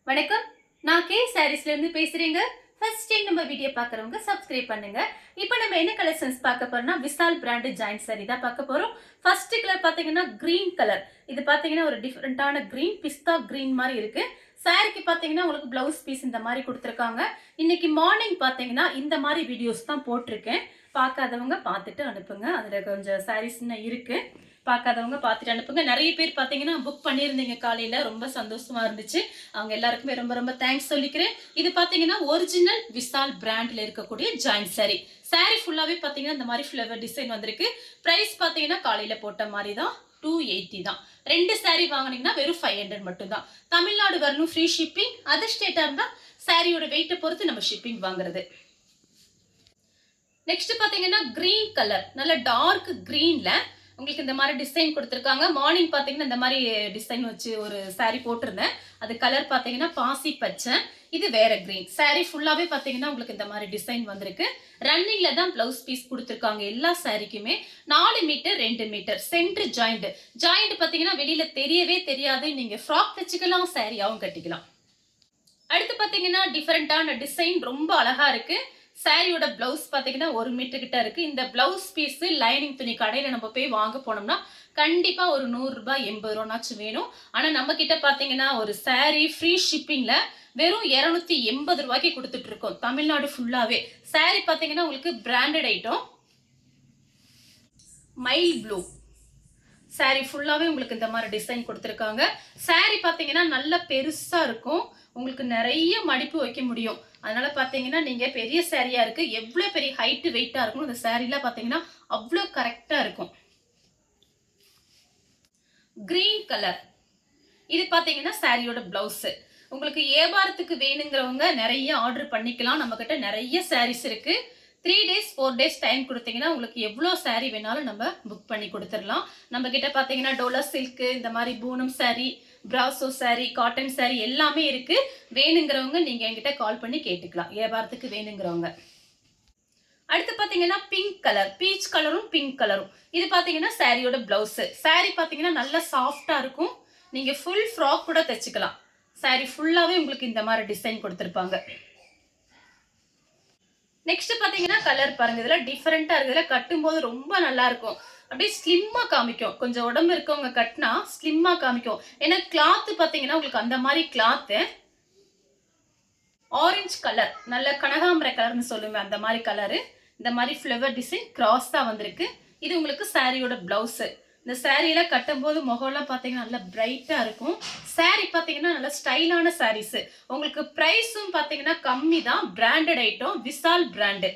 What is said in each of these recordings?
வணக்கம், நான் கே சாரீஸ்ல இருந்து பேசுறேங்க. ஃபர்ஸ்ட் டைம் நம்ம வீடியோ பார்க்குறவங்க சப்ஸ்கிரைப் பண்ணுங்க. இப்போ நம்ம என்ன கலெக்ஷன்ஸ் பார்க்க போறோம்னா விசால் பிராண்ட் ஜாயிண்ட் சாரி தான் பார்க்க போறோம். ஃபர்ஸ்ட் கலர் பார்த்தீங்கன்னா கிரீன் கலர். இது பார்த்தீங்கன்னா ஒரு டிஃப்ரெண்டான கிரீன், பிஸ்தா கிரீன் மாதிரி இருக்கு. சாரிக்கு பார்த்தீங்கன்னா உங்களுக்கு பிளவுஸ் பீஸ் இந்த மாதிரி கொடுத்துருக்காங்க. இன்னைக்கு மார்னிங் பார்த்தீங்கன்னா இந்த மாதிரி வீடியோஸ் தான் போட்டிருக்கேன். பார்க்காதவங்க பார்த்துட்டு அனுப்புங்க. அதில் கொஞ்சம் சாரீஸ் இன்னும் இருக்கு. பார்க்காதவங்க பார்த்துட்டு அனுப்புங்க. நிறைய பேர் பார்த்தீங்கன்னா புக் பண்ணியிருந்தீங்க காலையில், ரொம்ப சந்தோஷமா இருந்துச்சு. அவங்க எல்லாருக்குமே ரொம்ப ரொம்ப தேங்க்ஸ் சொல்லிக்கிறேன். இது பார்த்தீங்கன்னா ஒரிஜினல் விசால் பிராண்டில் இருக்கக்கூடிய ஜாயிண்ட் சாரி. சாரி ஃபுல்லாகவே பார்த்தீங்கன்னா இந்த மாதிரி ஃப்ளவர் டிசைன் வந்திருக்கு. ப்ரைஸ் பார்த்தீங்கன்னா காலையில் போட்ட மாதிரி தான், 280 தான். 2 சாரி வாங்கினீங்கன்னா வெறும் 500 மட்டும் தான். தமிழ்நாடு வரணும், ஃப்ரீ ஷிப்பிங். அதர் ஸ்டேட்டாக இருந்தால் சாரியோட வெயிட்டை பொறுத்து நம்ம ஷிப்பிங் வாங்குறது. நெக்ஸ்ட் பார்த்தீங்கன்னா கிரீன் கலர், நல்ல டார்க் கிரீன்ல உங்களுக்கு இந்த மாதிரி டிசைன் கொடுத்துருக்காங்க. மார்னிங் பார்த்தீங்கன்னா இந்த மாதிரி டிசைன் வச்சு ஒரு சாரீ போட்டிருந்தேன். அது கலர் பார்த்தீங்கன்னா பாசி பச்சை, இது வேற கிரீன். சாரீ ஃபுல்லாகவே பார்த்தீங்கன்னா உங்களுக்கு இந்த மாதிரி டிசைன் வந்திருக்கு. ரன்னிங்ல தான் பிளவுஸ் பீஸ் கொடுத்துருக்காங்க. எல்லா சாரிக்குமே 4 meter 2 meter center joint. Joint பார்த்தீங்கன்னா வெளியில தெரியவே தெரியாது. நீங்க ஃப்ராக் தைச்சிக்கலாம், சாரியாவும் கட்டிக்கலாம். அடுத்து பார்த்தீங்கன்னா டிஃபரெண்டான டிசைன், ரொம்ப அழகா இருக்கு. சாரியோட பிளவுஸ் பார்த்தீங்கன்னா 1 மீட்டர் கிட்ட இருக்கு. இந்த பிளவுஸ் பீஸ் லைனிங் துணி கடையில் நம்ம போய் வாங்க போனோம்னா கண்டிப்பா ஒரு 100 ரூபாய் 80 ரூபாய்னாச்சும் வேணும். ஆனா நம்ம கிட்ட பார்த்தீங்கன்னா ஒரு சாரி ஃப்ரீ ஷிப்பிங்ல வெறும் 280 ரூபாய்க்கு கொடுத்துட்டு இருக்கோம் தமிழ்நாடு ஃபுல்லாவே. சாரி பார்த்தீங்கன்னா உங்களுக்கு branded item. Mile blue sorry ஃபுல்லாவே உங்களுக்கு இந்த மாதிரி டிசைன் கொடுத்துருக்காங்க. சாரி பார்த்தீங்கன்னா நல்ல பெருசா இருக்கும், உங்களுக்கு நிறைய மடிப்பு வைக்க முடியும். அதனால பார்த்தீங்கன்னா நீங்க பெரிய சாரியா இருக்கு, எவ்வளவு பெரிய ஹைட் வெயிட்டா இருக்கும் இந்த சாரிலாம் பார்த்தீங்கன்னா அவ்வளோ கரெக்டா இருக்கும். கிரீன் கலர், இது பார்த்தீங்கன்னா சாரியோட பிளவுஸ். உங்களுக்கு வியாபாரத்துக்கு வேணுங்கிறவங்க நிறைய ஆர்டர் பண்ணிக்கலாம். நம்ம கிட்ட நிறைய சாரீஸ் இருக்கு. 3 days 4 days டைம் கொடுத்தீங்கன்னா உங்களுக்கு எவ்வளோ சாரீ வேணாலும் நம்ம புக் பண்ணி கொடுத்துடலாம். நம்ம கிட்ட பார்த்தீங்கன்னா டோலா சில்க், இந்த மாதிரி பூனம் சாரீ, பிராசோ சாரீ, காட்டன் சாரீ எல்லாமே இருக்கு. வேணுங்கிறவங்க நீங்க என்கிட்ட கால் பண்ணி கேட்டுக்கலாம், வியாபாரத்துக்கு வேணுங்கிறவங்க. அடுத்து பார்த்தீங்கன்னா பிங்க் கலர், பீச் கலரும் பிங்க் கலரும். இது பார்த்தீங்கன்னா சாரியோட பிளவுஸ். சாரீ பார்த்தீங்கன்னா நல்லா சாஃப்டா இருக்கும். நீங்க ஃபுல் ஃப்ராக் கூட தைச்சுக்கலாம். சாரீ ஃபுல்லாவே உங்களுக்கு இந்த மாதிரி டிசைன் கொடுத்துருப்பாங்க. நெக்ஸ்ட் பாத்தீங்கன்னா கலர் பாருங்க, இதுல டிஃபரெண்டா இருக்கு. இதுல கட்டும் போது ரொம்ப நல்லா இருக்கும், அப்படியே ஸ்லிம்மா காமிக்கும். கொஞ்சம் உடம்பு இருக்கவங்க கட்டினா ஸ்லிம்மா காமிக்கும். ஏன்னா கிளாத் பாத்தீங்கன்னா உங்களுக்கு அந்த மாதிரி கிளாத். ஆரஞ்சு கலர், நல்ல கனகாம்பர கலர்னு சொல்லுவேன், அந்த மாதிரி கலரு. இந்த மாதிரி ஃப்ளவர் டிசைன் கிராஸா வந்திருக்கு. இது உங்களுக்கு சாரியோட பிளவுஸ். இந்த சாரீல கட்டும் போது முகம்லாம் பார்த்தீங்கன்னா நல்லா பிரைட்டா இருக்கும். சாரீ பார்த்தீங்கன்னா நல்ல ஸ்டைலான சாரீஸ். உங்களுக்கு பிரைஸும் பார்த்தீங்கன்னா கம்மி தான், பிராண்டட் ஐட்டம், விசால் பிராண்டு.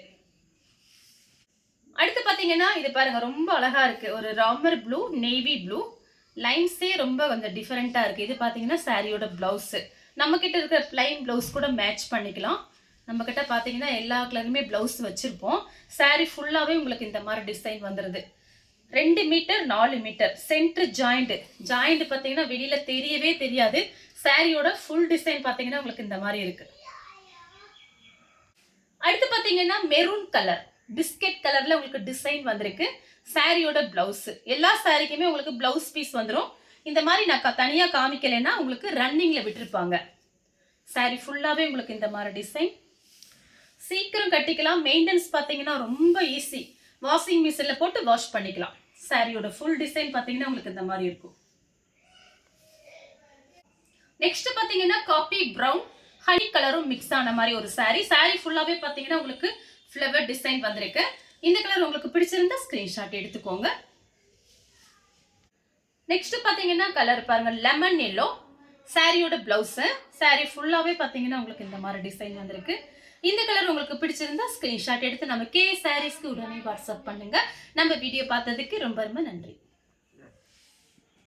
அடுத்து பார்த்தீங்கன்னா இது பாருங்க, ரொம்ப அழகா இருக்கு. ஒரு ராமர் ப்ளூ, நேவி ப்ளூ லைன்ஸே ரொம்ப கொஞ்சம் டிஃபரெண்டா இருக்கு. இது பார்த்தீங்கன்னா சாரியோட பிளவுஸ். நம்ம கிட்ட இருக்கிற பிளைன் பிளவுஸ் கூட மேட்ச் பண்ணிக்கலாம். நம்ம கிட்ட பார்த்தீங்கன்னா எல்லா கலருமே பிளவுஸ் வச்சிருப்போம். சாரீ ஃபுல்லாவே உங்களுக்கு இந்த மாதிரி டிசைன் வந்துருது. 2 meter 4 meter center joint. Joint பார்த்தீங்கன்னா வெளியில தெரியவே தெரியாது. சாரியோட ஃபுல் டிசைன் பார்த்தீங்கன்னா உங்களுக்கு இந்த மாதிரி இருக்கு. அடுத்து பார்த்தீங்கன்னா மெரூன் கலர், பிஸ்கெட் கலர்ல உங்களுக்கு டிசைன் வந்திருக்கு. சாரியோட பிளவுஸ். எல்லா சாரிக்குமே உங்களுக்கு பிளவுஸ் பீஸ் வந்துடும். இந்த மாதிரி நான் தனியா காமிக்கலைன்னா உங்களுக்கு ரன்னிங்ல விட்டுருப்பாங்க. சாரி ஃபுல்லாவே உங்களுக்கு இந்த மாதிரி டிசைன். சீக்கிரம் கட்டிக்கலாம். மெயின்டெனன்ஸ் பார்த்தீங்கன்னா ரொம்ப ஈஸி. வாஷிங் மிஷின்ல போட்டு வாஷ் பண்ணிக்கலாம். சாரியோட ஃபுல் டிசைன் பார்த்தீங்கன்னா உங்களுக்கு இந்த மாதிரி இருக்கும். நெக்ஸ்ட் பார்த்தீங்கன்னா காபி பிரவுன், ஹனி கலரும் மிக்ஸ் ஆன மாதிரி ஒரு சாரி. சாரி ஃபுல்லாவே பார்த்தீங்கன்னா உங்களுக்கு ஃப்ளவர் டிசைன் வந்திருக்கு. இந்த கலர் உங்களுக்கு பிடிச்சிருந்தா ஸ்கிரீன்ஷாட் எடுத்துக்கோங்க. நெக்ஸ்ட் பார்த்தீங்கன்னா கலர் பாருங்க, லெமன் எல்லோ. சாரியோட பிளவுஸ். சாரி ஃபுல்லாவே பார்த்தீங்கன்னா உங்களுக்கு இந்த மாதிரி டிசைன் வந்திருக்கு. இந்த கலர் உங்களுக்கு பிடிச்சிருந்தா ஸ்கிரீன்ஷாட் எடுத்து நம்ம கே சாரீஸ்க்கு உடனே வாட்ஸ்அப் பண்ணுங்க. நம்ம வீடியோ பார்த்ததுக்கு ரொம்ப ரொம்ப நன்றி.